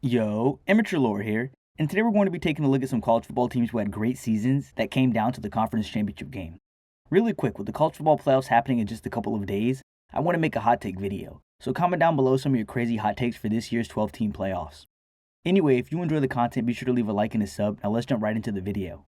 Yo, Amateur Lore here, and today we're going to be taking a look at some college football teams who had great seasons that came down to the conference championship game. Really quick, with the college football playoffs happening in just a couple of days, I want to make a hot take video, so comment down below some of your crazy hot takes for this year's 12-team playoffs. Anyway, if you enjoy the content, be sure to leave a like and a sub. Now let's jump right into the video.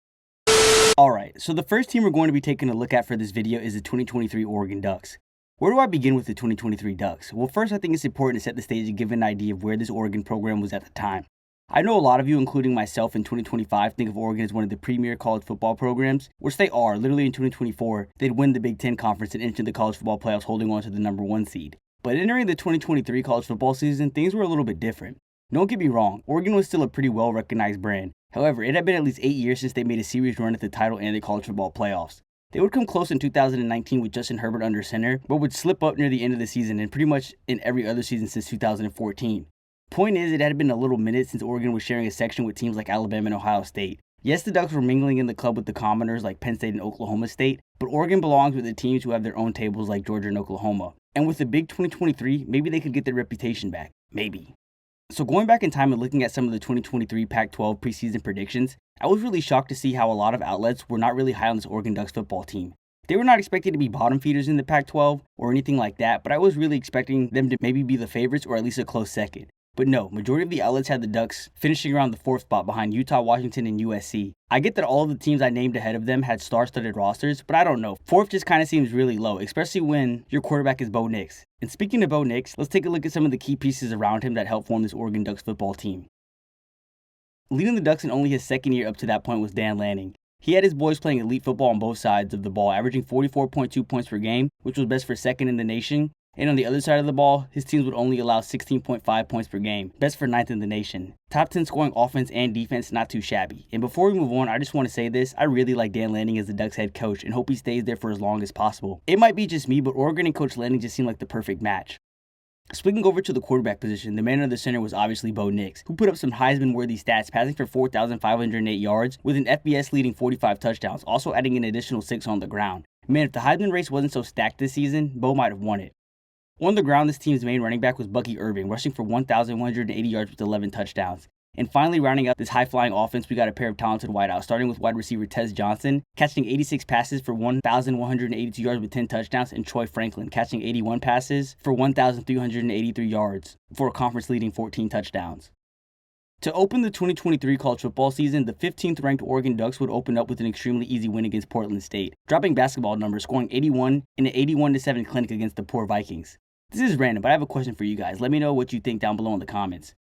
Alright, so the first team we're going to be taking a look at for this video is the 2023 Oregon Ducks. Where do I begin with the 2023 Ducks? Well, first I think it's important to set the stage and give an idea of where this Oregon program was at the time. I know a lot of you, including myself in 2025, think of Oregon as one of the premier college football programs, which they are. Literally in 2024, they'd win the Big Ten Conference and enter the college football playoffs holding on to the #1 seed. But entering the 2023 college football season, things were a little bit different. Don't get me wrong, Oregon was still a pretty well-recognized brand. However, it had been at least 8 years since they made a serious run at the title and the college football playoffs. They would come close in 2019 with Justin Herbert under center, but would slip up near the end of the season and pretty much in every other season since 2014. Point is, it had been a little minute since Oregon was sharing a section with teams like Alabama and Ohio State. Yes, the Ducks were mingling in the club with the commoners like Penn State and Oklahoma State, but Oregon belongs with the teams who have their own tables like Georgia and Oklahoma. And with the big 2023, maybe they could get their reputation back. Maybe. So going back in time and looking at some of the 2023 Pac-12 preseason predictions, I was really shocked to see how a lot of outlets were not really high on this Oregon Ducks football team. They were not expected to be bottom feeders in the Pac-12 or anything like that, but I was really expecting them to maybe be the favorites or at least a close second. But no, majority of the outlets had the Ducks finishing around the 4th spot behind Utah, Washington, and USC. I get that all of the teams I named ahead of them had star-studded rosters, but I don't know. 4th just kind of seems really low, especially when your quarterback is Bo Nix. And speaking of Bo Nix, let's take a look at some of the key pieces around him that helped form this Oregon Ducks football team. Leading the Ducks in only his second year up to that point was Dan Lanning. He had his boys playing elite football on both sides of the ball, averaging 44.2 points per game, which was best for second in the nation. And on the other side of the ball, his teams would only allow 16.5 points per game, best for 9th in the nation. Top 10 scoring offense and defense, not too shabby. And before we move on, I just want to say this, I really like Dan Lanning as the Ducks head coach and hope he stays there for as long as possible. It might be just me, but Oregon and Coach Lanning just seemed like the perfect match. Swinging over to the quarterback position, the man under the center was obviously Bo Nix, who put up some Heisman-worthy stats, passing for 4,508 yards, with an FBS leading 45 touchdowns, also adding an additional 6 on the ground. Man, if the Heisman race wasn't so stacked this season, Bo might have won it. On the ground, this team's main running back was Bucky Irving, rushing for 1,180 yards with 11 touchdowns. And finally, rounding out this high-flying offense, we got a pair of talented wideouts, starting with wide receiver Tez Johnson, catching 86 passes for 1,182 yards with 10 touchdowns, and Troy Franklin, catching 81 passes for 1,383 yards for a conference-leading 14 touchdowns. To open the 2023 college football season, the 15th ranked Oregon Ducks would open up with an extremely easy win against Portland State, dropping basketball numbers, scoring 81 in an 81-7 clinic against the poor Vikings. This is random, but I have a question for you guys. Let me know what you think down below in the comments.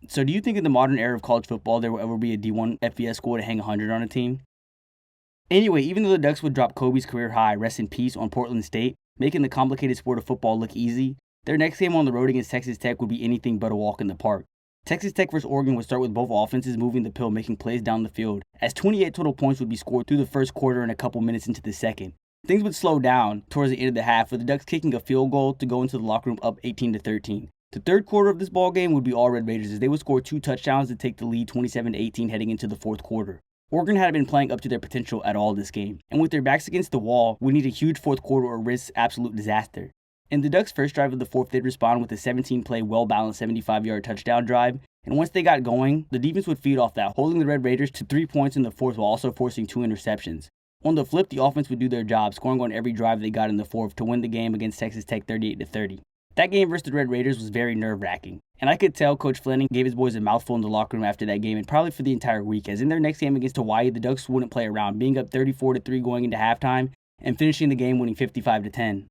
So do you think in the modern era of college football there will ever be a D1 FBS school to hang 100 on a team? Anyway, even though the Ducks would drop Kobe's career high, rest in peace, on Portland State, making the complicated sport of football look easy, their next game on the road against Texas Tech would be anything but a walk in the park. Texas Tech vs. Oregon would start with both offenses moving the pill, making plays down the field, as 28 total points would be scored through the first quarter and a couple minutes into the second. Things would slow down towards the end of the half, with the Ducks kicking a field goal to go into the locker room up 18-13. The third quarter of this ball game would be all Red Raiders, as they would score 2 touchdowns to take the lead 27-18 heading into the 4th quarter. Oregon hadn't been playing up to their potential at all this game, and with their backs against the wall, would need a huge 4th quarter or risk absolute disaster. In the Ducks' first drive of the 4th, they'd respond with a 17-play, well-balanced 75-yard touchdown drive, and once they got going, the defense would feed off that, holding the Red Raiders to 3 points in the 4th while also forcing 2 interceptions. On the flip, the offense would do their job, scoring on every drive they got in the 4th to win the game against Texas Tech 38-30. That game versus the Red Raiders was very nerve-wracking, and I could tell Coach Fleming gave his boys a mouthful in the locker room after that game, and probably for the entire week, as in their next game against Hawaii, the Ducks wouldn't play around, being up 34-3 going into halftime, and finishing the game winning 55-10.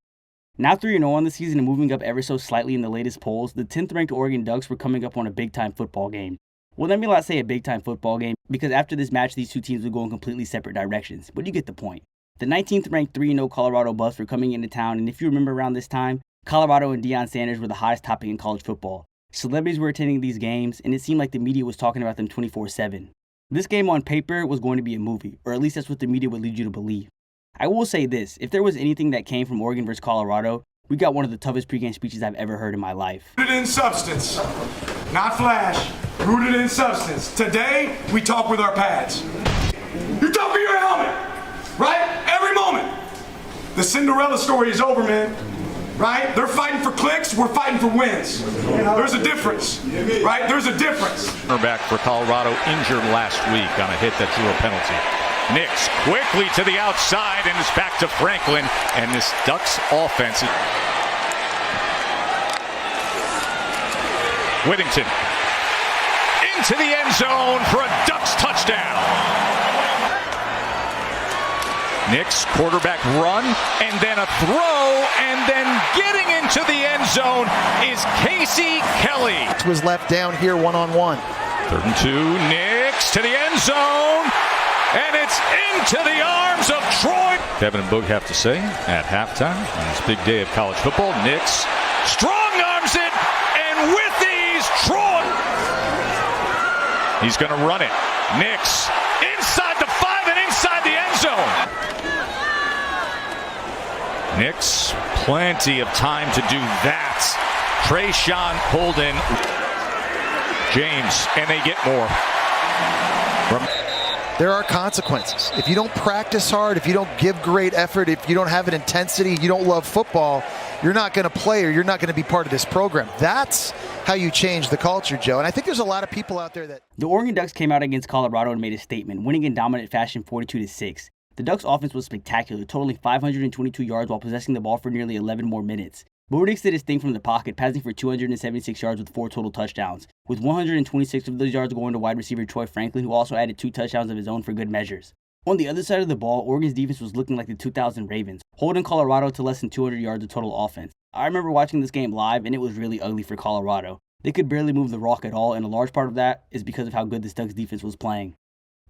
Now 3-0 on the season and moving up ever so slightly in the latest polls, the 10th ranked Oregon Ducks were coming up on a big-time football game. Well, let me not say a big-time football game, because after this match, these two teams would go in completely separate directions, but you get the point. The 19th ranked 3-0 Colorado Buffs were coming into town, and if you remember around this time, Colorado and Deion Sanders were the hottest topic in college football. Celebrities were attending these games, and it seemed like the media was talking about them 24/7. This game on paper was going to be a movie, or at least that's what the media would lead you to believe. I will say this, if there was anything that came from Oregon versus Colorado, we got one of the toughest pregame speeches I've ever heard in my life. Rooted in substance, not flash, rooted in substance. Today, we talk with our pads. You talk with your helmet, right? Every moment. The Cinderella story is over, man. right? They're fighting for clicks, we're fighting for wins. There's a difference, right? There's a difference. Cornerback for Colorado injured last week on a hit that drew a penalty. Nix quickly to the outside and it's back to Franklin, and this Ducks offense. Whittington into the end zone for a Ducks touchdown. Nix, quarterback run, and then a throw, and then getting into the end zone is Casey Kelly. Was left down here one-on-one. 3rd and 2, Nix to the end zone, and it's into the arms of Troy. Kevin and Boog have to say at halftime on this big day of college football, Nix strong arms it, and with these, Troy. He's going to run it. Nix inside the 5 and inside the end zone. Nix, plenty of time to do that. Trayshawn Holden, James, and they get more. There are consequences. If you don't practice hard, if you don't give great effort, if you don't have an intensity, you don't love football, you're not going to play or you're not going to be part of this program. That's how you change the culture, Joe. And I think there's a lot of people out there that... The Oregon Ducks came out against Colorado and made a statement, winning in dominant fashion 42-6. The Ducks' offense was spectacular, totaling 522 yards while possessing the ball for nearly 11 more minutes. Bo Nix did his thing from the pocket, passing for 276 yards with 4 total touchdowns, with 126 of those yards going to wide receiver Troy Franklin, who also added 2 touchdowns of his own for good measures. On the other side of the ball, Oregon's defense was looking like the 2000 Ravens, holding Colorado to less than 200 yards of total offense. I remember watching this game live, and it was really ugly for Colorado. They could barely move the rock at all, and a large part of that is because of how good this Ducks defense was playing.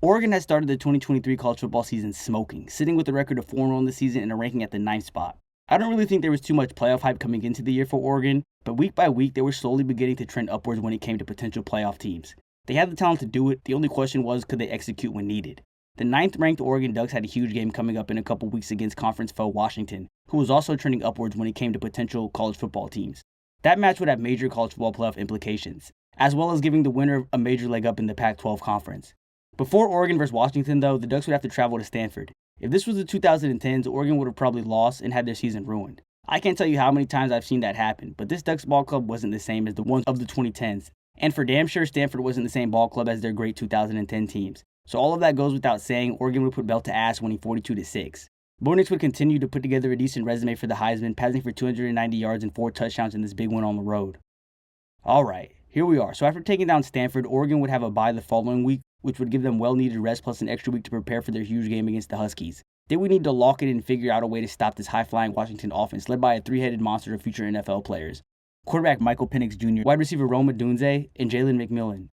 Oregon has started the 2023 college football season smoking, sitting with a record of 4-0 in the season and a ranking at the 9th spot. I don't really think there was too much playoff hype coming into the year for Oregon, but week by week they were slowly beginning to trend upwards when it came to potential playoff teams. They had the talent to do it, the only question was could they execute when needed. The 9th ranked Oregon Ducks had a huge game coming up in a couple weeks against conference foe Washington, who was also trending upwards when it came to potential college football teams. That match would have major college football playoff implications, as well as giving the winner a major leg up in the Pac-12 conference. Before Oregon vs. Washington, though, the Ducks would have to travel to Stanford. If this was the 2010s, Oregon would have probably lost and had their season ruined. I can't tell you how many times I've seen that happen, but this Ducks ball club wasn't the same as the ones of the 2010s. And for damn sure, Stanford wasn't the same ball club as their great 2010 teams. So all of that goes without saying, Oregon would put belt to ass, winning 42-6. Bo Nix would continue to put together a decent resume for the Heisman, passing for 290 yards and 4 touchdowns in this big win on the road. Alright, here we are. So after taking down Stanford, Oregon would have a bye the following week, which would give them well-needed rest plus an extra week to prepare for their huge game against the Huskies. Then we need to lock in and figure out a way to stop this high-flying Washington offense led by a 3-headed monster of future NFL players. Quarterback Michael Penix Jr., wide receiver Rome Odunze, and Jalen McMillan.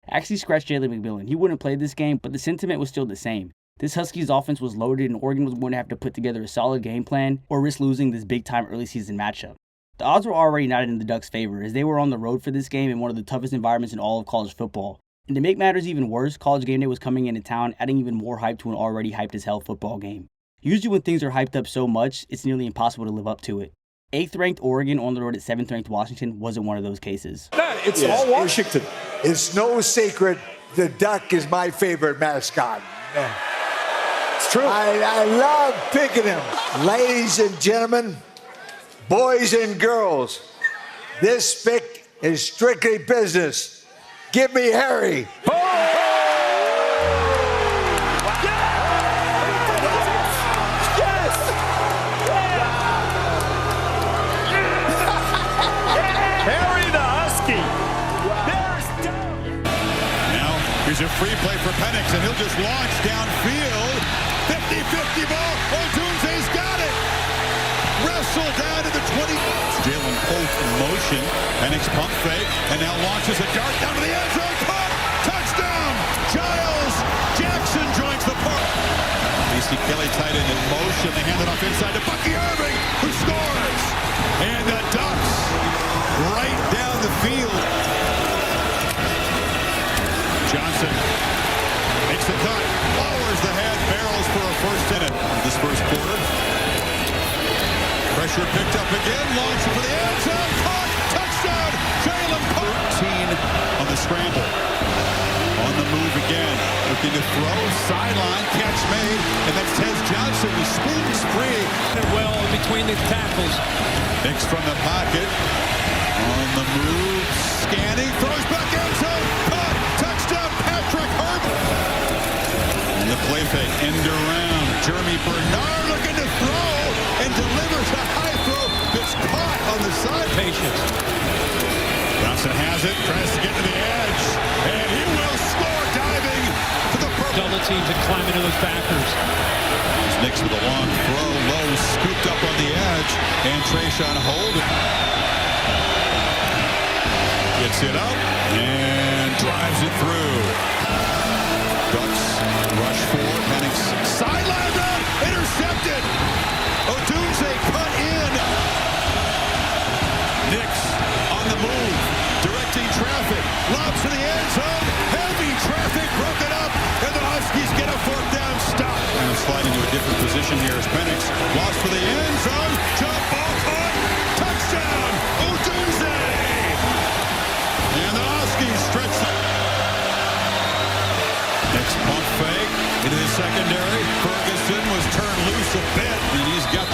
Actually scratch Jalen McMillan. He wouldn't play this game, but the sentiment was still the same. This Huskies offense was loaded and Oregon was going to have to put together a solid game plan or risk losing this big-time early season matchup. The odds were already not in the Ducks' favor as they were on the road for this game in one of the toughest environments in all of college football. And to make matters even worse, College Game Day was coming into town, adding even more hype to an already hyped-as-hell football game. Usually when things are hyped up so much, it's nearly impossible to live up to it. 8th-ranked Oregon on the road at 7th-ranked Washington wasn't one of those cases. It's all Washington. It's no secret the Duck is my favorite mascot. It's true. I love picking him. Ladies and gentlemen, boys and girls, this pick is strictly business. Give me Harry. Here's a free play for Penix, and he'll just launch downfield. 50-50 ball. Odunze's got it. Wrestle down to the 20. Jalen Pope in motion. Penix pump fake, and now launches a dart down to the end zone. Caught. Touchdown. Giles Jackson joins the park. AC Kelly tight end in motion. They hand it off inside to Bucky Irving, who scores. And the Ducks right down the field. Johnson makes the cut, lowers the head, barrels for a first in it this first quarter. Pressure picked up again, launching for the end zone, caught, touchdown, Jalen Pope. 13 on the scramble. On the move again, looking to throw, sideline, catch made, and that's Tez Johnson, who spins free. Well in between the tackles. Nix from the pocket. On the move. Scanning. Throws back end zone. Caught. Touchdown Patrick Herbert. And the play fake. End around. Jeremy Bernard looking to throw. And delivers a high throw. That's caught on the side. Patience. Johnson has it. Tries to get to the edge. And he will score diving to the purple. Double team to climb into those backers. Nix with a long throw, low, scooped up on the edge, and Trayshawn Holden gets it up and drives it through. Ducks rush for Penix, sideline out, intercepted. Odunze cut in. Nix on the move, directing traffic, lobs to the end zone, heavy traffic, broken up, and the Huskies get a fourth down stop. And sliding to a different position here is Penix. Lost for the end zone. Jump ball caught. Touchdown. Odunze. And the Huskies stretch. Next pump fake into the secondary. Ferguson was turned loose a bit, and he's got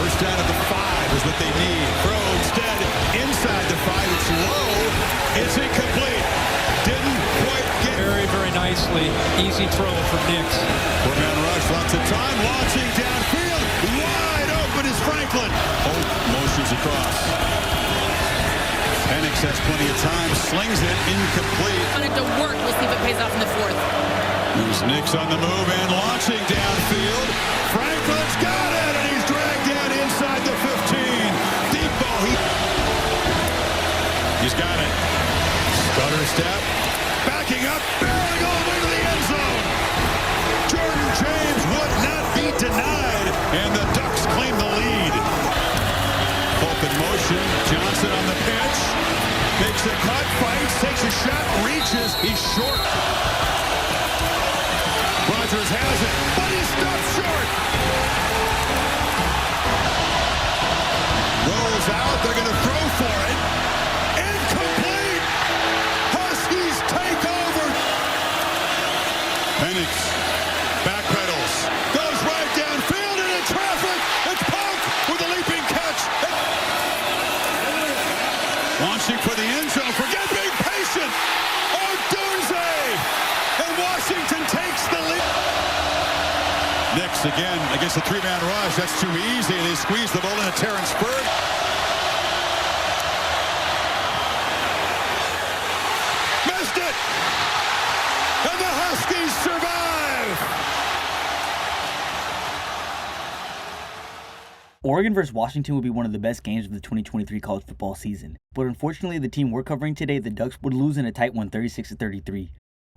first down at the 5 is what they need. Throw instead inside the 5. It's low. It's incomplete. Didn't quite get Very, very nicely. Easy throw for Nix. Four-man rush, lots of time, launching downfield, wide open is Franklin. Holt motions across. Penix has plenty of time, slings it, incomplete. Want it to work, we'll see if it pays off in the fourth. There's Nix on the move and launching downfield. Franklin's got it, and he's dragged down inside the 15. Deep ball, he's got it. Stutter step, backing up, barreling all the way to the end zone. Jordan James would not be denied, and the Ducks claim the lead. Pope in motion, Johnson on the pitch, makes a cut, fights, takes a shot, reaches, he's short. Rogers has it, but he stops short. Rolls out, they're going to throw for it. Incomplete! Huskies take over. Penix backpedals, goes right downfield into traffic. It's Polk with a leaping catch. Launching for the end zone. Forget being patient. Odunze, and Washington takes the lead. Nix again against the three-man rush. That's too easy. They squeeze the ball into Terrence Bird. Missed it! And the Huskies survive! Oregon vs. Washington would be one of the best games of the 2023 college football season, but unfortunately the team we're covering today, the Ducks, would lose in a tight one 36-33.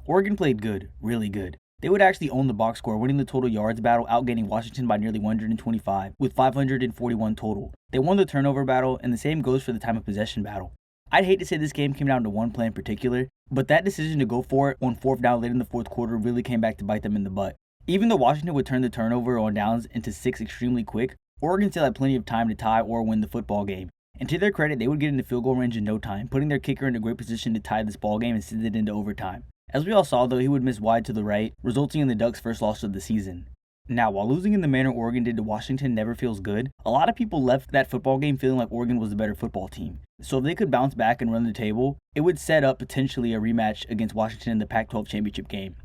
Oregon played good, really good. They would actually own the box score, winning the total yards battle, outgaining Washington by nearly 125, with 541 total. They won the turnover battle, and the same goes for the time of possession battle. I'd hate to say this game came down to one play in particular, but that decision to go for it on fourth down late in the fourth quarter really came back to bite them in the butt. Even though Washington would turn the turnover on downs into 6 extremely quick, Oregon still had plenty of time to tie or win the football game. And to their credit, they would get into field goal range in no time, putting their kicker in a great position to tie this ball game and send it into overtime. As we all saw though, he would miss wide to the right, resulting in the Ducks' first loss of the season. Now, while losing in the manner Oregon did to Washington never feels good, a lot of people left that football game feeling like Oregon was the better football team. So if they could bounce back and run the table, it would set up potentially a rematch against Washington in the Pac-12 championship game.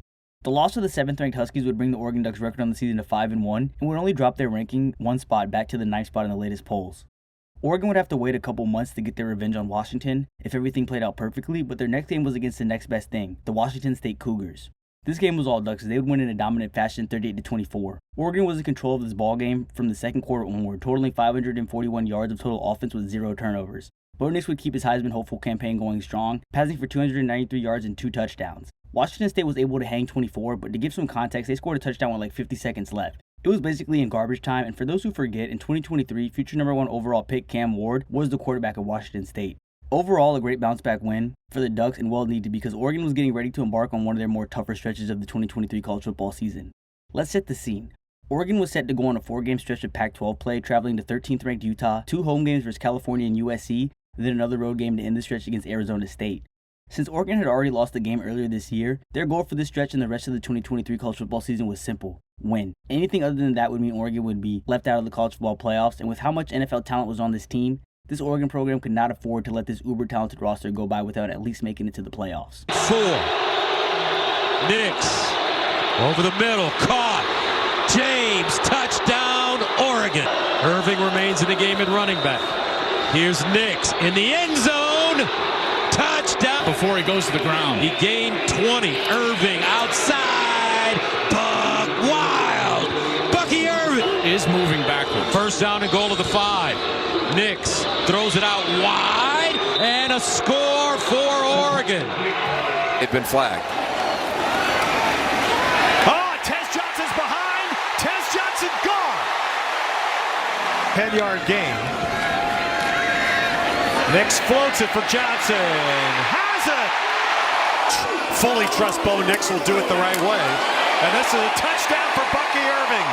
The loss of the 7th-ranked Huskies would bring the Oregon Ducks record on the season to 5-1 and would only drop their ranking one spot back to the 9th spot in the latest polls. Oregon would have to wait a couple months to get their revenge on Washington if everything played out perfectly, but their next game was against the next best thing, the Washington State Cougars. This game was all Ducks as they would win in a dominant fashion 38-24. Oregon was in control of this ball game from the second quarter onward, totaling 541 yards of total offense with 0 turnovers. Bo Nix would keep his Heisman hopeful campaign going strong, passing for 293 yards and 2 touchdowns. Washington State was able to hang 24, but to give some context, they scored a touchdown with like 50 seconds left. It was basically in garbage time, and for those who forget, in 2023, future number 1 overall pick Cam Ward was the quarterback of Washington State. Overall, a great bounce-back win for the Ducks and well-needed because Oregon was getting ready to embark on one of their more tougher stretches of the 2023 college football season. Let's set the scene. Oregon was set to go on a 4-game stretch of Pac-12 play, traveling to 13th-ranked Utah, 2 home games versus California and USC, then another road game to end the stretch against Arizona State. Since Oregon had already lost the game earlier this year, their goal for this stretch and the rest of the 2023 college football season was simple: win. Anything other than that would mean Oregon would be left out of the college football playoffs, and with how much NFL talent was on this team, this Oregon program could not afford to let this uber-talented roster go by without at least making it to the playoffs. 4. Nix over the middle, caught. James, touchdown, Oregon. Irving remains in the game at running back. Here's Nix in the end zone. Touchdown. Before he goes to the ground. He gained 20. Irving outside. Buck Wild. Bucky Irving Is moving backward. First down and goal to the 5. Nix throws it out wide, and a score for Oregon. It's been flagged. Oh, Tez Johnson's behind. Tez Johnson gone. 10-yard gain. Nix floats it for Johnson. Has it. Fully trust Bo Nix will do it the right way. And this is a touchdown for Bucky Irving.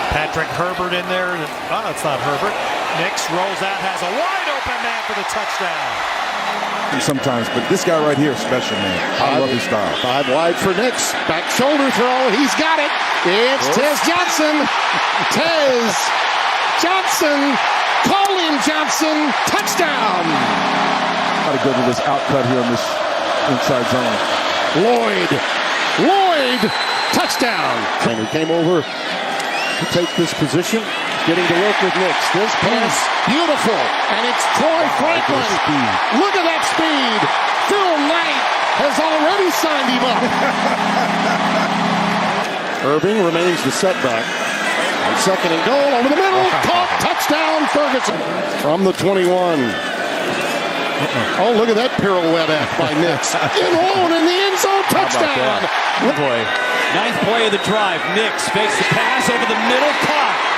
Patrick Herbert in there. Oh, it's not Herbert. Nix rolls out, has a wide open man for the touchdown. Sometimes, but this guy right here is special, man. I love his style. 5 wide for Nix. Back shoulder throw. He's got it. It's Tez Johnson. Tez Johnson. Colin Johnson. Touchdown. Got to go to this outcut here in this inside zone. Lloyd. Touchdown. And he came over to take this position. Getting to work with Nix. This pass, beautiful. And it's Troy Franklin. Look at that speed. Phil Knight has already signed him up. Irving remains the setback. On second and goal, over the middle. Caught, touchdown, Ferguson. From the 21. Oh, look at that pirouette act by Nix. In the end zone, touchdown. Boy, 9th play of the drive. Nix fakes the pass over the middle, caught.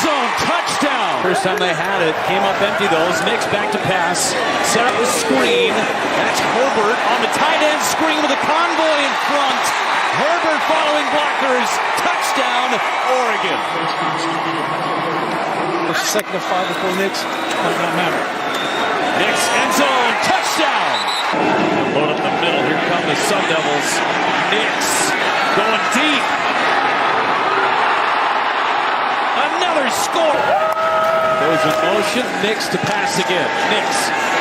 Zone touchdown. First time they had it, came up empty though. Nix back to pass, set up the screen. That's Herbert on the tight end screen with a convoy in front. Herbert following blockers. Touchdown, Oregon. Second and 5 before Nix. Might not matter. Nix end zone touchdown. Load up the middle. Here come the Sun Devils. Nix going deep. Another score. Goes in motion. Nix to pass again. Nix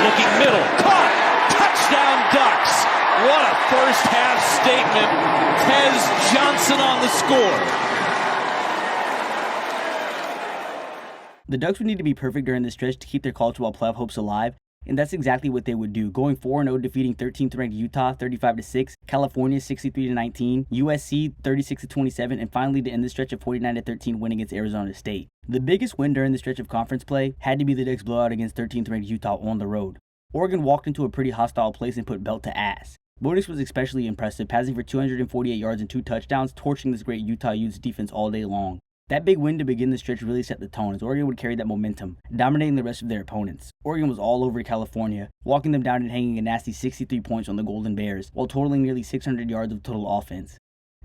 looking middle. Caught. Touchdown Ducks. What a first half statement. Tez Johnson on the score. The Ducks would need to be perfect during this stretch to keep their college football playoff hopes alive, and that's exactly what they would do, going 4-0, defeating 13th ranked Utah 35-6, California 63-19, USC 36-27, and finally to end the stretch of 49-13 win against Arizona State. The biggest win during the stretch of conference play had to be the Ducks' blowout against 13th ranked Utah on the road. Oregon walked into a pretty hostile place and put belt to ass. Bo Nix was especially impressive, passing for 248 yards and 2 touchdowns, torching this great Utah Utes defense all day long. That big win to begin the stretch really set the tone, as Oregon would carry that momentum, dominating the rest of their opponents. Oregon was all over California, walking them down and hanging a nasty 63 points on the Golden Bears, while totaling nearly 600 yards of total offense.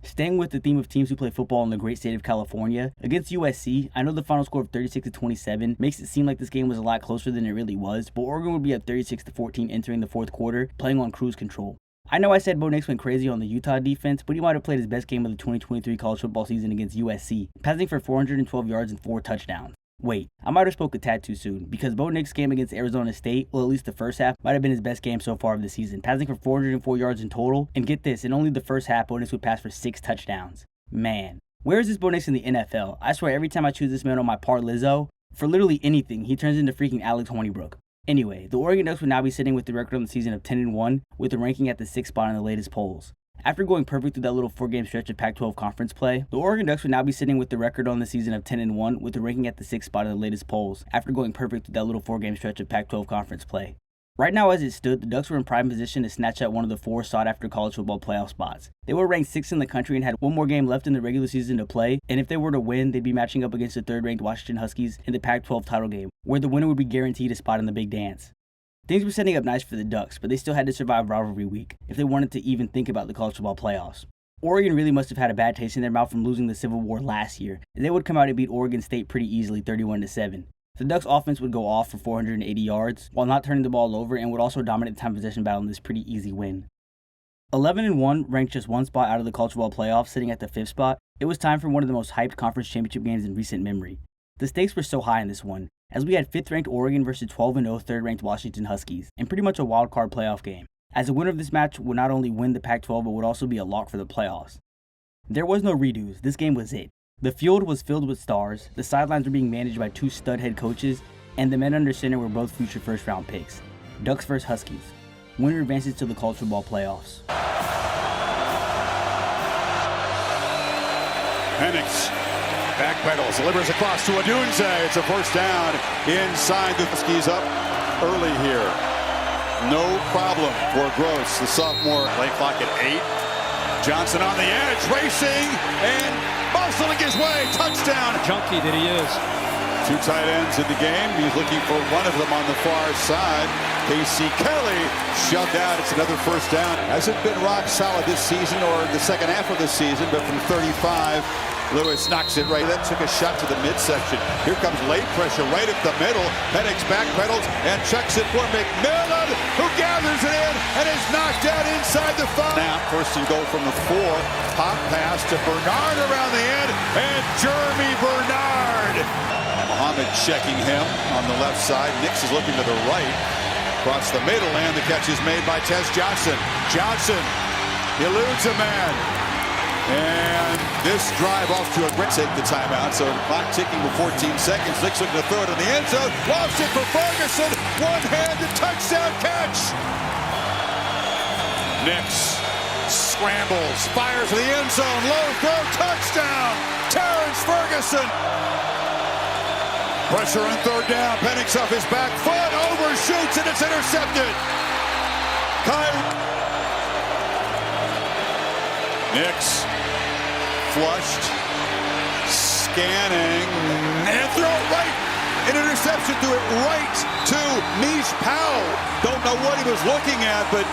Staying with the theme of teams who play football in the great state of California, against USC, I know the final score of 36-27 makes it seem like this game was a lot closer than it really was, but Oregon would be up 36-14 entering the fourth quarter, playing on cruise control. I know I said Bo Nix went crazy on the Utah defense, but he might have played his best game of the 2023 college football season against USC, passing for 412 yards and 4 touchdowns. Wait, I might have spoke a tad too soon, because Bo Nix's game against Arizona State, well at least the first half, might have been his best game so far of the season, passing for 404 yards in total, and get this, in only the first half, Bo Nix would pass for 6 touchdowns. Man, where is this Bo Nix in the NFL? I swear every time I choose this man on my Parlazzo, for literally anything, he turns into freaking Alex Honeybrook. Anyway, the Oregon Ducks would now be sitting with the record on the season of 10-1, with the ranking at the 6th spot in the latest polls. After going perfect through that little 4-game stretch of Pac-12 conference play, the Oregon Ducks would now be sitting with the record on the season of 10-1, with the ranking at the 6th spot in the latest polls, after going perfect through that little 4-game stretch of Pac-12 conference play. Right now as it stood, the Ducks were in prime position to snatch out one of the 4 sought-after college football playoff spots. They were ranked 6th in the country and had one more game left in the regular season to play, and if they were to win, they'd be matching up against the 3rd-ranked Washington Huskies in the Pac-12 title game, where the winner would be guaranteed a spot in the big dance. Things were setting up nice for the Ducks, but they still had to survive rivalry week if they wanted to even think about the college football playoffs. Oregon really must have had a bad taste in their mouth from losing the Civil War last year, and they would come out and beat Oregon State pretty easily 31-7. The Ducks offense would go off for 480 yards while not turning the ball over and would also dominate the time possession battle in this pretty easy win. 11-1 ranked just one spot out of the college football playoffs, sitting at the 5th spot. It was time for one of the most hyped conference championship games in recent memory. The stakes were so high in this one, as we had 5th ranked Oregon versus 12-0 3rd ranked Washington Huskies, and pretty much a wild card playoff game, as the winner of this match would not only win the Pac-12 but would also be a lock for the playoffs. There was no redos, this game was it. The field was filled with stars, the sidelines were being managed by 2 stud head coaches, and the men under center were both future first round picks. Ducks vs Huskies. Winner advances to the college football playoffs. Penix backpedals, delivers across to Odunze. It's a first down inside. The Huskies up early here. No problem for Gross, the sophomore. Play clock at 8. Johnson on the edge, racing and muscling his way. Touchdown. Junkie that he is. 2 tight ends in the game. He's looking for one of them on the far side. Casey Kelly shoved out. It's another first down. Hasn't been rock solid this season or the second half of the season, but from 35, Lewis knocks it right. That took a shot to the midsection. Here comes late pressure right at the middle. Penix backpedals and checks it for McMillan, who gathers it in and is knocked out inside the 5. Now, first and goal from the 4. Pop pass to Bernard around the end, and Jeremy Bernard. Muhammad checking him on the left side. Nix is looking to the right. Across the middle, and the catch is made by Tess Johnson. Johnson eludes a man. And this drive off to a great take the timeout. So the clock ticking with 14 seconds. Nix looking to throw it in the end zone. Lofts it for Ferguson. One-handed touchdown catch. Nix scrambles, fires to the end zone. Low throw, touchdown. Terrence Ferguson. Pressure on 3rd down. Penix off his back foot, overshoots, and it's intercepted. Nix flushed, scanning, and throw it right. An interception, threw it right to Mish Powell. Don't know what he was looking at, but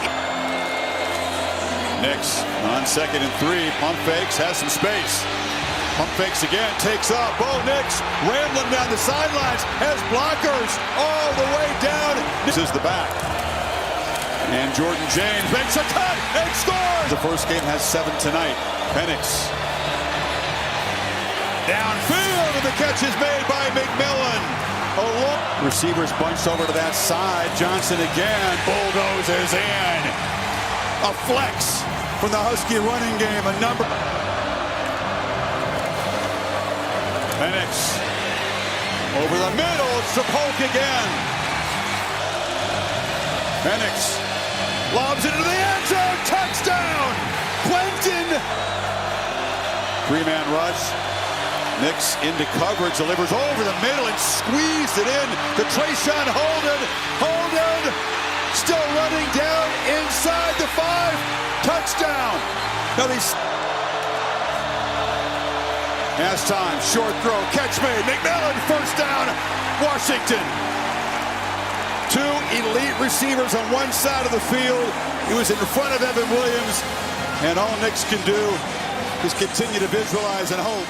Nix on 2nd and 3. Pump fakes, has some space. Pump fakes again, takes off. Bo Nix rambling down the sidelines, has blockers all the way down. This is the back. And Jordan James makes a cut and scores! The first game has 7 tonight. Penix. Downfield, and the catch is made by McMillan. Receivers bunched over to that side. Johnson again, bulldozes in. A flex from the Husky running game, a number. Penix over the middle, it's Polk again. Penix lobs it into the end zone, touchdown! Quentin! 3-man rush. Nix into coverage, delivers over the middle and squeezed it in to Trayshawn Holden. Holden still running down inside the 5. Touchdown! Now he's Has time, short throw, catch made, McMillan, first down, Washington. 2 elite receivers on one side of the field. He was in front of Evan Williams, and all Nix can do is continue to visualize and hope.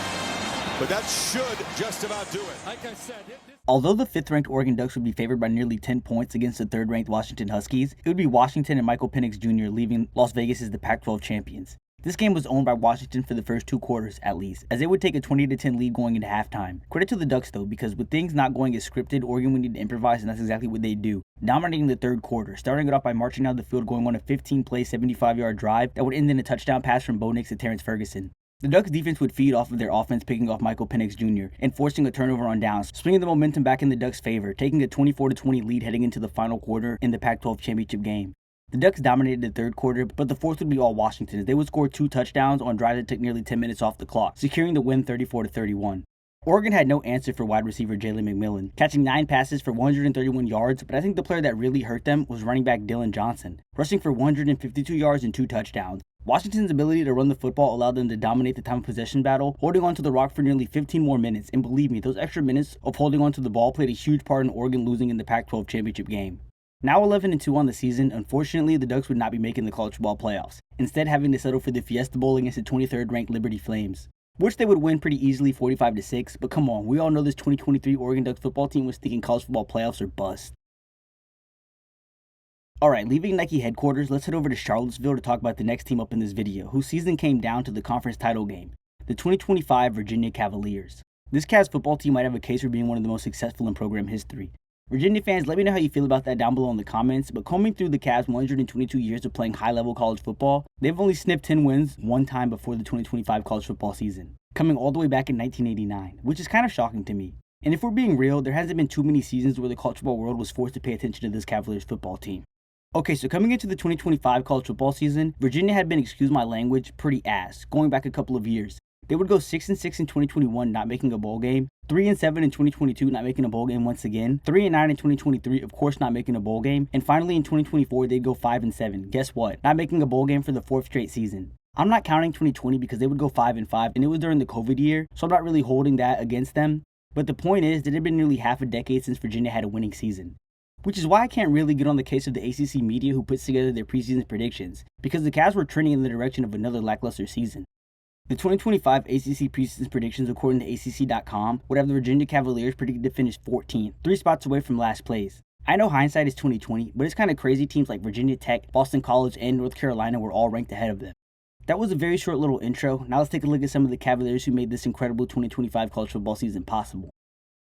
But that should just about do it. Like I said, although the 5th ranked Oregon Ducks would be favored by nearly 10 points against the 3rd ranked Washington Huskies, it would be Washington and Michael Penix Jr. leaving Las Vegas as the Pac-12 champions. This game was owned by Washington for the first 2 quarters, at least, as they would take a 20-10 lead going into halftime. Credit to the Ducks, though, because with things not going as scripted, Oregon would need to improvise, and that's exactly what they do, dominating the 3rd quarter, starting it off by marching down the field, going on a 15-play, 75-yard drive that would end in a touchdown pass from Bo Nix to Terrence Ferguson. The Ducks defense would feed off of their offense, picking off Michael Penix Jr. and forcing a turnover on downs, swinging the momentum back in the Ducks' favor, taking a 24-20 lead heading into the final quarter in the Pac-12 championship game. The Ducks dominated the 3rd quarter, but the 4th would be all Washington, as they would score 2 touchdowns on drives that took nearly 10 minutes off the clock, securing the win 34-31. Oregon had no answer for wide receiver Jalen McMillan, catching 9 passes for 131 yards, but I think the player that really hurt them was running back Dylan Johnson, rushing for 152 yards and 2 touchdowns. Washington's ability to run the football allowed them to dominate the time of possession battle, holding on to the rock for nearly 15 more minutes, and believe me, those extra minutes of holding on to the ball played a huge part in Oregon losing in the Pac-12 championship game. Now 11-2 on the season, unfortunately the Ducks would not be making the college football playoffs, instead having to settle for the Fiesta Bowl against the 23rd ranked Liberty Flames. Wish they would win pretty easily 45-6, but come on, we all know this 2023 Oregon Ducks football team was thinking college football playoffs or bust. Alright, leaving Nike headquarters, let's head over to Charlottesville to talk about the next team up in this video, whose season came down to the conference title game, the 2025 Virginia Cavaliers. This Cavs football team might have a case for being one of the most successful in program history. Virginia fans, let me know how you feel about that down below in the comments, but combing through the Cavs' 122 years of playing high-level college football, they've only sniffed 10 wins one time before the 2025 college football season, coming all the way back in 1989, which is kind of shocking to me. And if we're being real, there hasn't been too many seasons where the college football world was forced to pay attention to this Cavaliers football team. Okay, so coming into the 2025 college football season, Virginia had been, excuse my language, pretty ass, going back a couple of years. They would go 6-6 in 2021, not making a bowl game, 3-7 in 2022, not making a bowl game once again, 3-9 in 2023, of course not making a bowl game, and finally in 2024, they'd go 5-7. Guess what? Not making a bowl game for the 4th straight season. I'm not counting 2020 because they would go 5-5, and it was during the COVID year, so I'm not really holding that against them. But the point is that it had been nearly half a decade since Virginia had a winning season. Which is why I can't really get on the case of the ACC media who puts together their preseason predictions, because the Cavs were trending in the direction of another lackluster season. The 2025 ACC preseason predictions, according to ACC.com, would have the Virginia Cavaliers predicted to finish 14th, 3 spots away from last place. I know hindsight is 2020, but it's kind of crazy teams like Virginia Tech, Boston College, and North Carolina were all ranked ahead of them. That was a very short little intro. Now let's take a look at some of the Cavaliers who made this incredible 2025 college football season possible.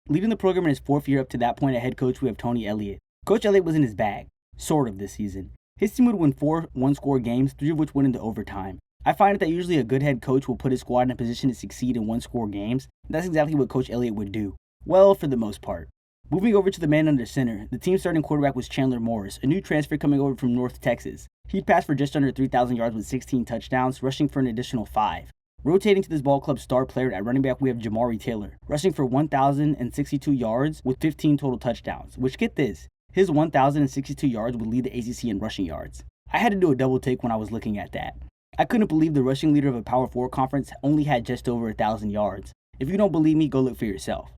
Leading the program in his 4th year up to that point at head coach, we have Tony Elliott. Coach Elliott was in his bag, sort of, this season. His team would win 4 one-score games, 3 of which went into overtime. I find that usually a good head coach will put his squad in a position to succeed in one-score games, and that's exactly what Coach Elliott would do. Well, for the most part. Moving over to the man under center, the team's starting quarterback was Chandler Morris, a new transfer coming over from North Texas. He'd passed for just under 3,000 yards with 16 touchdowns, rushing for an additional 5. Rotating to this ball club's star player at running back, we have Jamari Taylor, rushing for 1,062 yards with 15 total touchdowns, which, get this, his 1,062 yards would lead the ACC in rushing yards. I had to do a double take when I was looking at that. I couldn't believe the rushing leader of a Power 4 conference only had just over 1,000 yards. If you don't believe me, go look for yourself.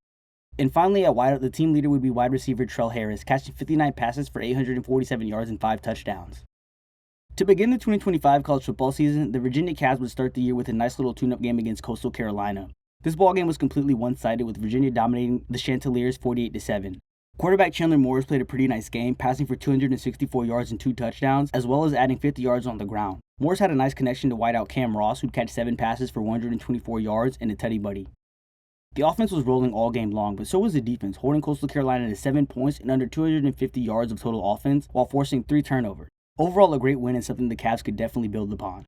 And finally, at wideout, the team leader would be wide receiver Trell Harris, catching 59 passes for 847 yards and 5 touchdowns. To begin the 2025 college football season, the Virginia Cavs would start the year with a nice little tune-up game against Coastal Carolina. This ballgame was completely one-sided, with Virginia dominating the Chanticleers 48-7. Quarterback Chandler Morris played a pretty nice game, passing for 264 yards and 2 touchdowns, as well as adding 50 yards on the ground. Morris had a nice connection to wideout Cam Ross, who'd catch 7 passes for 124 yards and a tutty buddy. The offense was rolling all game long, but so was the defense, holding Coastal Carolina to 7 points and under 250 yards of total offense, while forcing 3 turnovers. Overall, a great win and something the Cavs could definitely build upon.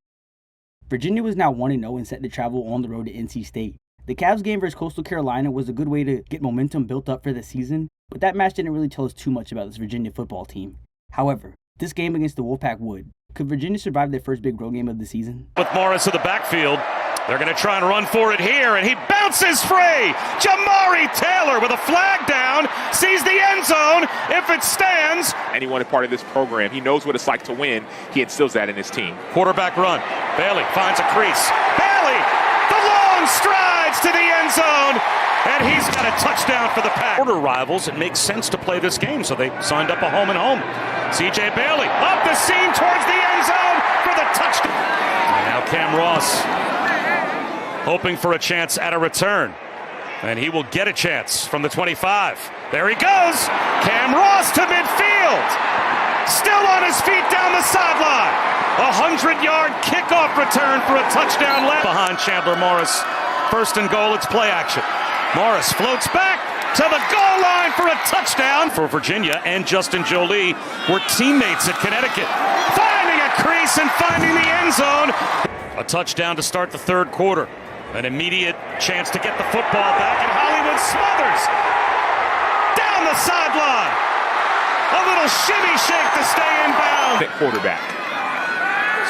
Virginia was now 1-0 and set to travel on the road to NC State. The Cavs game versus Coastal Carolina was a good way to get momentum built up for the season, but that match didn't really tell us too much about this Virginia football team. However, this game against the Wolfpack would. Could Virginia survive their first big road game of the season? With Morris in the backfield, they're going to try and run for it here, and he bounces free. Jamari Taylor with a flag down, sees the end zone. If it stands. Anyone a part of this program, he knows what it's like to win. He instills that in his team. Quarterback run. Bailey finds a crease. Bailey, the long strides to the end zone. And he's got a touchdown for the Pack. Border rivals, it makes sense to play this game, so they signed up a home and home. C.J. Bailey up the seam towards the end zone for the touchdown. And now Cam Ross hoping for a chance at a return. And he will get a chance from the 25. There he goes. Cam Ross to midfield. Still on his feet down the sideline. 100-yard kickoff return for a touchdown left behind Chandler Morris. 1st and goal, it's play action. Morris floats back to the goal line for a touchdown. For Virginia and Justin Jolie were teammates at Connecticut. Finding a crease and finding the end zone. A touchdown to start the 3rd quarter. An immediate chance to get the football back, and Hollywood Smothers down the sideline. A little shimmy shake to stay in bounds. Quarterback.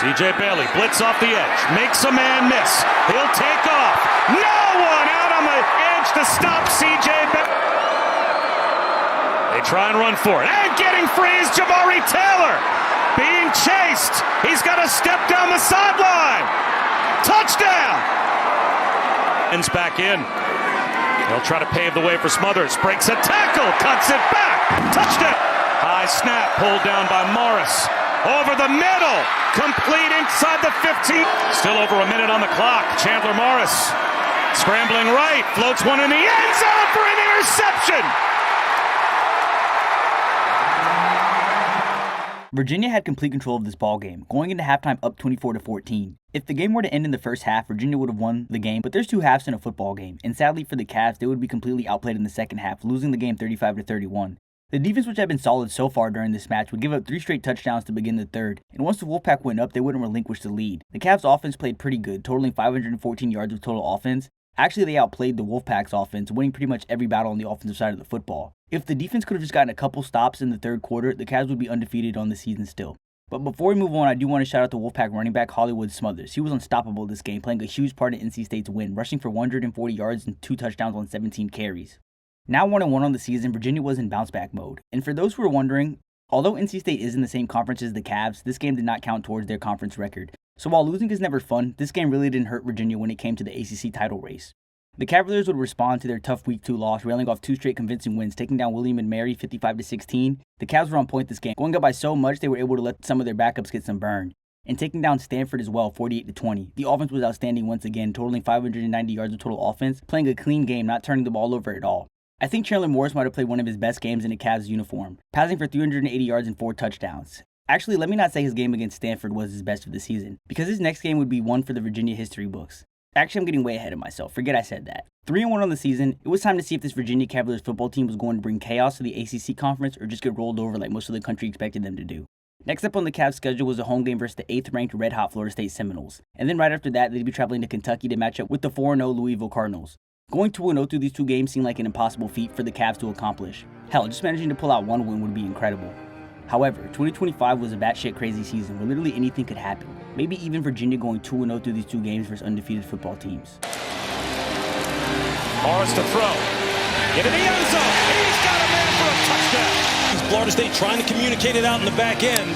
C.J. Bailey blitz off the edge, makes a man miss. He'll take off. No one out on the edge to stop C.J. Bailey. They try and run for it, and getting free is Jamari Taylor. Being chased. He's got to step down the sideline. Touchdown. Back in. They'll try to pave the way for Smothers. Breaks a tackle, cuts it back. Touchdown. High snap pulled down by Morris. Over the middle. Complete inside the 15. Still over a minute on the clock. Chandler Morris Scrambling right, floats one in the end zone for an interception. Virginia had complete control of this ball game, going into halftime up 24-14. If the game were to end in the first half, Virginia would have won the game, but there's two halves in a football game, and sadly for the Cavs, they would be completely outplayed in the second half, losing the game 35-31. The defense, which had been solid so far during this match, would give up 3 straight touchdowns to begin the third, and once the Wolfpack went up, they wouldn't relinquish the lead. The Cavs offense played pretty good, totaling 514 yards of total offense. Actually, they outplayed the Wolfpack's offense, winning pretty much every battle on the offensive side of the football. If the defense could have just gotten a couple stops in the third quarter, the Cavs would be undefeated on the season still. But before we move on, I do want to shout out the Wolfpack running back Hollywood Smothers. He was unstoppable this game, playing a huge part in NC State's win, rushing for 140 yards and 2 touchdowns on 17 carries. Now 1-1 on the season, Virginia was in bounce-back mode. And for those who are wondering, although NC State is in the same conference as the Cavs, this game did not count towards their conference record. So while losing is never fun, this game really didn't hurt Virginia when it came to the ACC title race. The Cavaliers would respond to their tough Week 2 loss, railing off 2 straight convincing wins, taking down William & Mary 55-16. The Cavs were on point this game, going up by so much they were able to let some of their backups get some burn, and taking down Stanford as well 48-20. The offense was outstanding once again, totaling 590 yards of total offense, playing a clean game, not turning the ball over at all. I think Chandler Morris might have played one of his best games in a Cavs uniform, passing for 380 yards and 4 touchdowns. Actually, let me not say his game against Stanford was his best of the season, because his next game would be one for the Virginia history books. Actually, I'm getting way ahead of myself. Forget I said that. 3-1 on the season, it was time to see if this Virginia Cavaliers football team was going to bring chaos to the ACC conference or just get rolled over like most of the country expected them to do. Next up on the Cavs' schedule was a home game versus the 8th-ranked red-hot Florida State Seminoles. And then right after that, they'd be traveling to Kentucky to match up with the 4-0 Louisville Cardinals. Going 2-0 through these 2 games seemed like an impossible feat for the Cavs to accomplish. Hell, just managing to pull out 1 win would be incredible. However, 2025 was a batshit crazy season where literally anything could happen. Maybe even Virginia going 2-0 through these 2 games versus undefeated football teams. Morris to throw. Into the end zone. He's got a man for a touchdown. Florida State trying to communicate it out in the back end.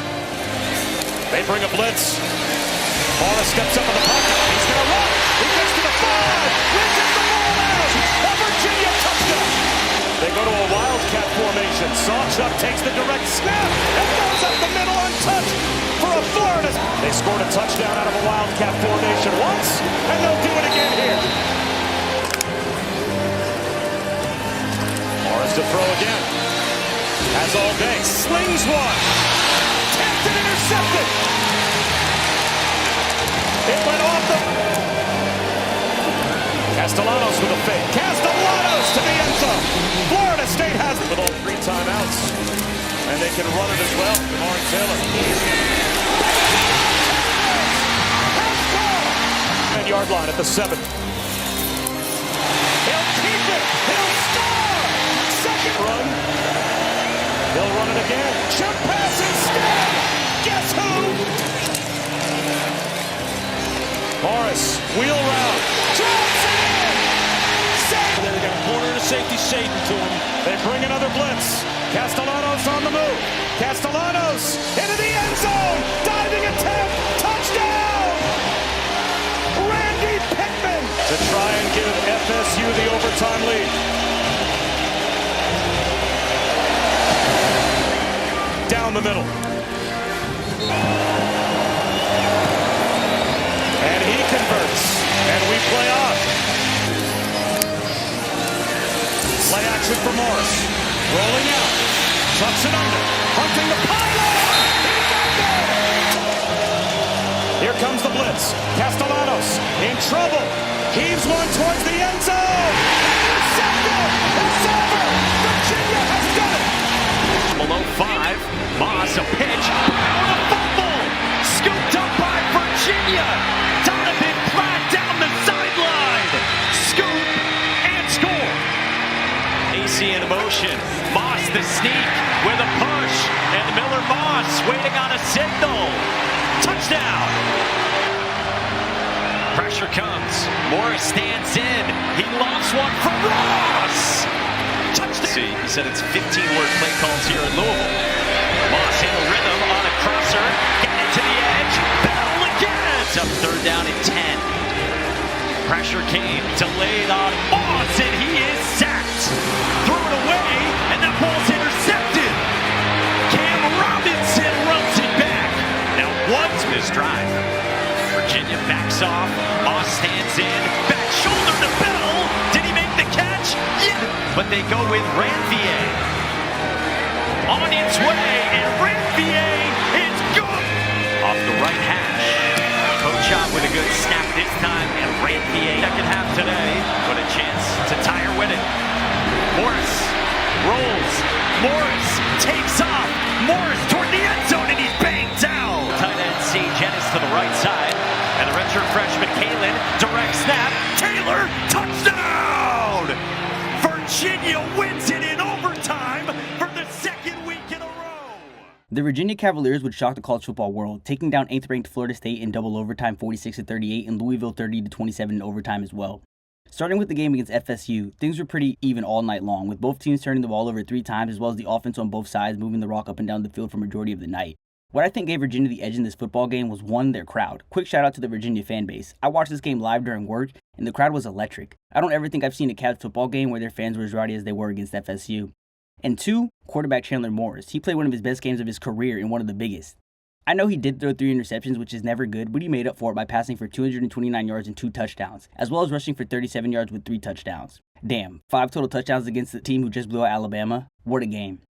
They bring a blitz. Morris steps up in the pocket. He's going to run. He gets to the 5. Reaches the ball out. A Virginia touchdown. They go to a wildcat formation. Sawchuck takes the direct snap and goes up the middle untouched for a Florida. They scored a touchdown out of a wildcat formation once, and they'll do it again here. Morris to throw again. Has all day. Slings one. Tapped and intercepted. It went off the... Castellanos with a fake. Castellanos to the end zone. Florida State has it with all 3 timeouts. And they can run it as well. Lauren Taylor. 10-yard line at the 7. He'll keep it. He'll score. Second run. He'll run it again. Jump pass instead. Guess who? Morris, wheel route. Johnson! Save! They got a corner and a safety shading to him. They bring another blitz. Castellanos on the move. Castellanos into the end zone. Diving attempt. Touchdown! Randy Pittman to try and give FSU the overtime lead. Down the middle. And he converts. And we play on. Play action for Morris. Rolling out. Tucks it under. Hunting the pylon. He got there. Here comes the blitz. Castellanos in trouble. Heaves one towards the end zone. Intercepted. It's over. Virginia has done it. Below 5. Moss, a pitch. Power to fumble. Scooped up by Virginia. Donovan Platt down the sideline. Scoop and score. AC in motion. Moss the sneak with a push. And Miller Moss waiting on a signal. Touchdown. Pressure comes. Morris stands in. He lofts one for Ross. Touchdown. See, he said it's 15-word play calls here in Louisville. Moss in a rhythm on a crosser. Get it to the edge. Bell again. It's up 3rd down and 10. Pressure came. Delayed on Moss, and he is sacked. Threw it away, and that ball's intercepted. Cam Robinson runs it back. Now what's this drive? Virginia backs off. Moss stands in. Back shoulder to Bell. Did he make the catch? Yeah. But they go with Ranvier. On its way, and Ranvier is good. Off the right hash. Kochot with a good snap this time, and Ranvier second half today. With a chance to tie or win it. Morris rolls. Morris takes off. Morris toward the end zone, and he's banged down. Tight end C. Jennings to the right side. And the redshirt freshman, Kalen, direct snap. Taylor, touchdown! Virginia wins it in overtime for the second week in a row. The Virginia Cavaliers would shock the college football world, taking down 8th-ranked Florida State in double overtime 46-38 and Louisville 30-27 in overtime as well. Starting with the game against FSU, things were pretty even all night long, with both teams turning the ball over 3 times as well as the offense on both sides moving the rock up and down the field for majority of the night. What I think gave Virginia the edge in this football game was 1, their crowd. Quick shout out to the Virginia fan base. I watched this game live during work, and the crowd was electric. I don't ever think I've seen a Cavs football game where their fans were as rowdy as they were against FSU. And 2, quarterback Chandler Morris. He played one of his best games of his career and one of the biggest. I know he did throw 3 interceptions, which is never good, but he made up for it by passing for 229 yards and 2 touchdowns, as well as rushing for 37 yards with 3 touchdowns. Damn, 5 total touchdowns against the team who just blew out Alabama. What a game.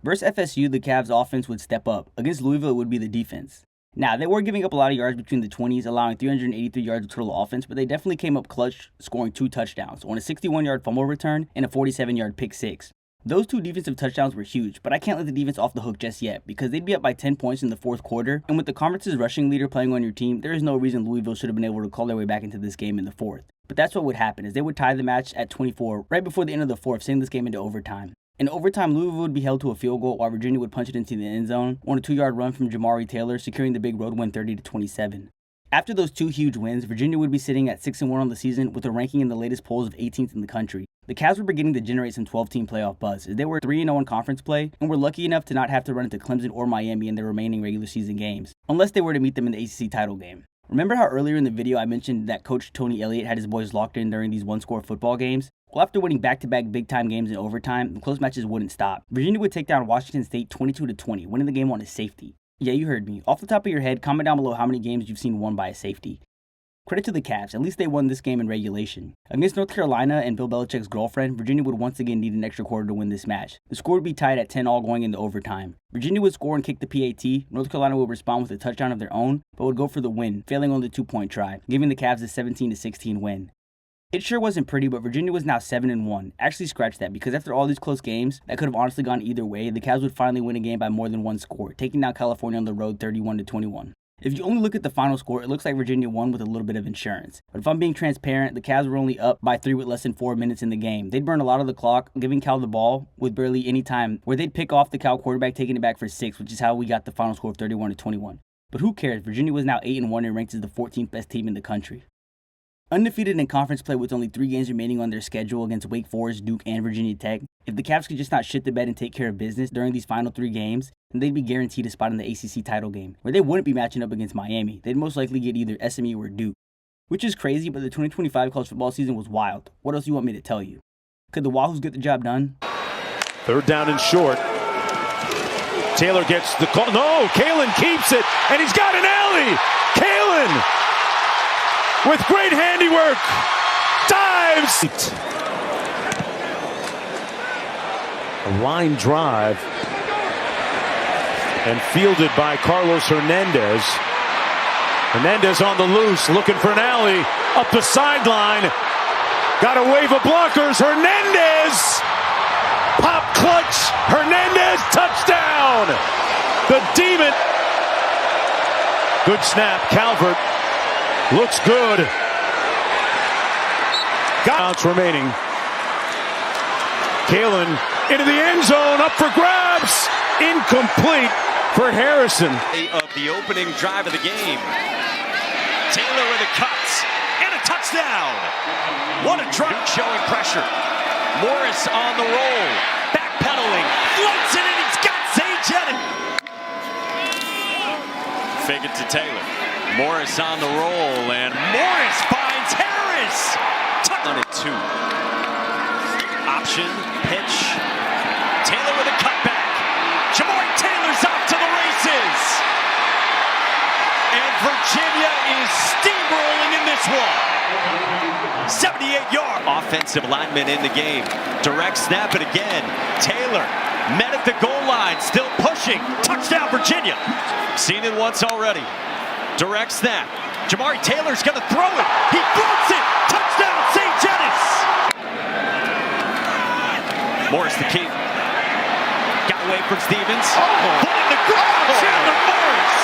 Versus FSU, the Cavs offense would step up. Against Louisville, it would be the defense. Now, they were giving up a lot of yards between the 20s, allowing 383 yards of total offense, but they definitely came up clutch, scoring 2 touchdowns, on a 61-yard fumble return and a 47-yard pick 6. Those 2 defensive touchdowns were huge, but I can't let the defense off the hook just yet, because they'd be up by 10 points in the 4th quarter, and with the conference's rushing leader playing on your team, there is no reason Louisville should have been able to call their way back into this game in the 4th. But that's what would happen, as they would tie the match at 24 right before the end of the 4th, sending this game into overtime. In overtime, Louisville would be held to a field goal while Virginia would punch it into the end zone on a 2-yard run from Jamari Taylor, securing the big road win 30-27. After those 2 huge wins, Virginia would be sitting at 6-1 on the season with a ranking in the latest polls of 18th in the country. The Cavs were beginning to generate some 12-team playoff buzz, as they were 3-0 in conference play and were lucky enough to not have to run into Clemson or Miami in their remaining regular season games, unless they were to meet them in the ACC title game. Remember how earlier in the video I mentioned that Coach Tony Elliott had his boys locked in during these one-score football games? Well, after winning back-to-back big-time games in overtime, the close matches wouldn't stop. Virginia would take down Washington State 22-20, winning the game on a safety. Yeah, you heard me. Off the top of your head, comment down below how many games you've seen won by a safety. Credit to the Cavs, at least they won this game in regulation. Against North Carolina and Bill Belichick's girlfriend, Virginia would once again need an extra quarter to win this match. The score would be tied at 10-all going into overtime. Virginia would score and kick the PAT, North Carolina would respond with a touchdown of their own, but would go for the win, failing on the 2-point try, giving the Cavs a 17-16 win. It sure wasn't pretty, but Virginia was now 7-1. Actually, scratch that, because after all these close games that could have honestly gone either way, the Cavs would finally win a game by more than 1 score, taking down California on the road 31-21. If you only look at the final score, it looks like Virginia won with a little bit of insurance. But if I'm being transparent, the Cavs were only up by 3 with less than 4 minutes in the game. They'd burn a lot of the clock, giving Cal the ball with barely any time, where they'd pick off the Cal quarterback, taking it back for 6, which is how we got the final score of 31-21. But who cares? Virginia was now 8-1 and ranked as the 14th best team in the country. Undefeated in conference play with only 3 games remaining on their schedule against Wake Forest, Duke, and Virginia Tech, if the Cavs could just not shit the bed and take care of business during these final 3 games, then they'd be guaranteed a spot in the ACC title game, where they wouldn't be matching up against Miami. They'd most likely get either SMU or Duke. Which is crazy, but the 2025 college football season was wild. What else do you want me to tell you? Could the Wahoos get the job done? 3rd down and short. Taylor gets the call. No, Kalen keeps it, and he's got an alley. Kalen, with great handiwork, dives. A line drive, and fielded by Carlos Hernandez. Hernandez on the loose, looking for an alley, up the sideline. Got a wave of blockers. Hernandez, pop clutch. Hernandez, touchdown. The Demon. Good snap. Calvert looks good. Outs remaining. Kalen into the end zone, up for grabs. Incomplete for Harrison. Of the opening drive of the game. Taylor with a cut and a touchdown. What a drive, showing pressure. Morris on the roll, backpedaling, floats it, and he's got Zay Jennings. Fake it to Taylor. Morris on the roll, and Morris finds Harris. On it 2. Option, pitch. Taylor with a cutback. Jamari Taylor's off to the races. And Virginia is steamrolling in this one. 78-yard. Offensive lineman in the game. Direct snap it again. Taylor met at the goal line. Still pushing. Touchdown, Virginia. Seen it once already. Direct snap. Jamari Taylor's going to throw it. He throws it. Touchdown, St. Dennis. Morris the key. Got away from Stevens. Put in the ground. Chandler Morris.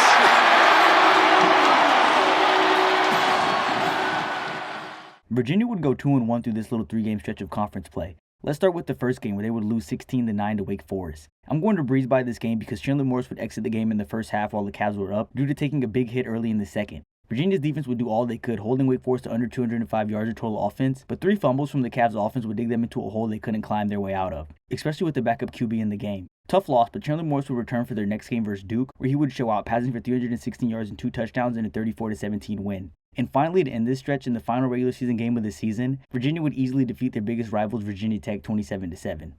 Virginia would go 2-1 through this little 3-game stretch of conference play. Let's start with the first game where they would lose 16-9 to Wake Forest. I'm going to breeze by this game because Chandler Morris would exit the game in the first half while the Cavs were up due to taking a big hit early in the second. Virginia's defense would do all they could, holding Wake Forest to under 205 yards of total offense, but 3 fumbles from the Cavs offense would dig them into a hole they couldn't climb their way out of, especially with the backup QB in the game. Tough loss, but Chandler Morris would return for their next game versus Duke, where he would show out, passing for 316 yards and 2 touchdowns in a 34-17 win. And finally, to end this stretch in the final regular season game of the season, Virginia would easily defeat their biggest rivals, Virginia Tech, 27-7.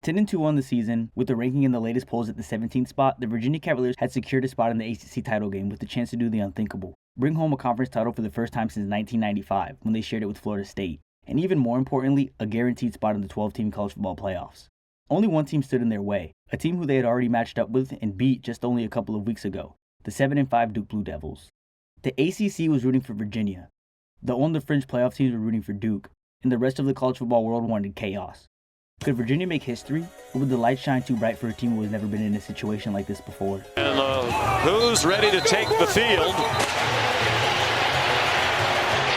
10-2 on the season, with the ranking in the latest polls at the 17th spot, the Virginia Cavaliers had secured a spot in the ACC title game with the chance to do the unthinkable. Bring home a conference title for the first time since 1995, when they shared it with Florida State. And even more importantly, a guaranteed spot in the 12-team college football playoffs. Only one team stood in their way, a team who they had already matched up with and beat just only a couple of weeks ago, the 7-5 Duke Blue Devils. The ACC was rooting for Virginia. The on-the-fringe playoff teams were rooting for Duke, and the rest of the college football world wanted chaos. Could Virginia make history, or would the light shine too bright for a team who has never been in a situation like this before? And who's ready to take the field?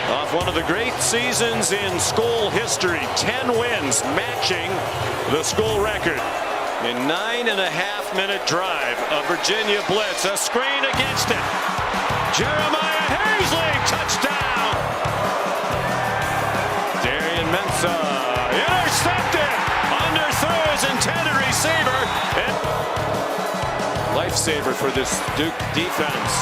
Off one of the great seasons in school history, 10 wins, matching the school record. A 9.5-minute drive, a Virginia blitz, a screen against it. Jeremiah Hazley, touchdown! Darian Mensah, intercepted! Underthrew his intended receiver. Lifesaver for this Duke defense.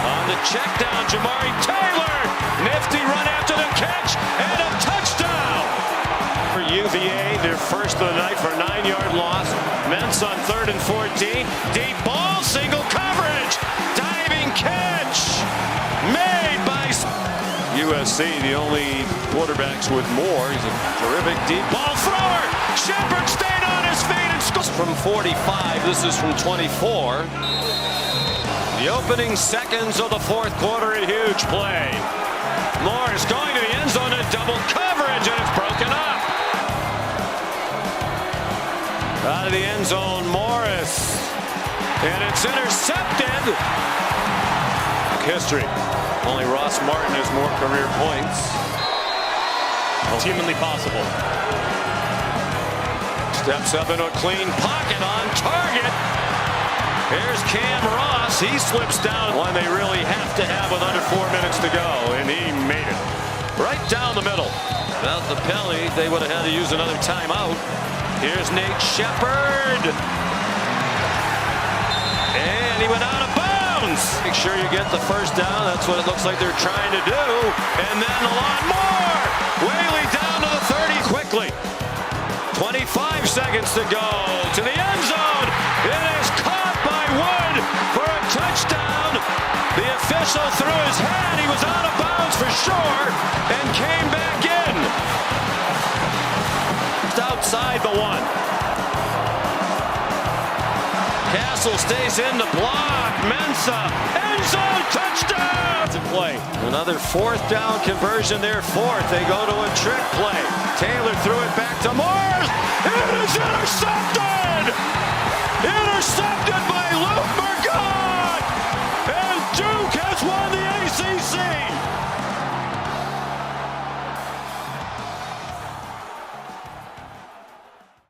On the check down, Jamari Taylor. Nifty run after the catch, and a touchdown! For UVA, their first of the night for a 9-yard loss. Mensah on 3rd and 14. Deep ball, single coverage. Diving catch. Made by USC, the only quarterbacks with more. He's a terrific deep ball thrower. Shepard stayed on his feet and scores from 45. This is from 24. The opening seconds of the fourth quarter, a huge play. Morris going to the end zone in double coverage, and it's broken up. Out of the end zone, Morris. And it's intercepted. History. Only Ross Martin has more career points. Humanly possible. Steps up into a clean pocket on target. Here's Cam Ross. He slips down. One they really have to have with under 4 minutes to go, and he made it. Right down the middle. Without the penalty, they would have had to use another timeout. Here's Nate Shepard. And he went out of bounds. Make sure you get the first down. That's what it looks like they're trying to do. And then a lot more. Whaley down to the 30 quickly. 25 seconds to go to the end zone. It is caught by Wood for a touchdown. The official threw his hand. He was out of bounds for sure and came back in. Just outside the 1. Castle stays in the block. Mensah, end zone, touchdown! To play. Another 4th down conversion there, 4th. They go to a trick play. Taylor threw it back to Morris. It is intercepted!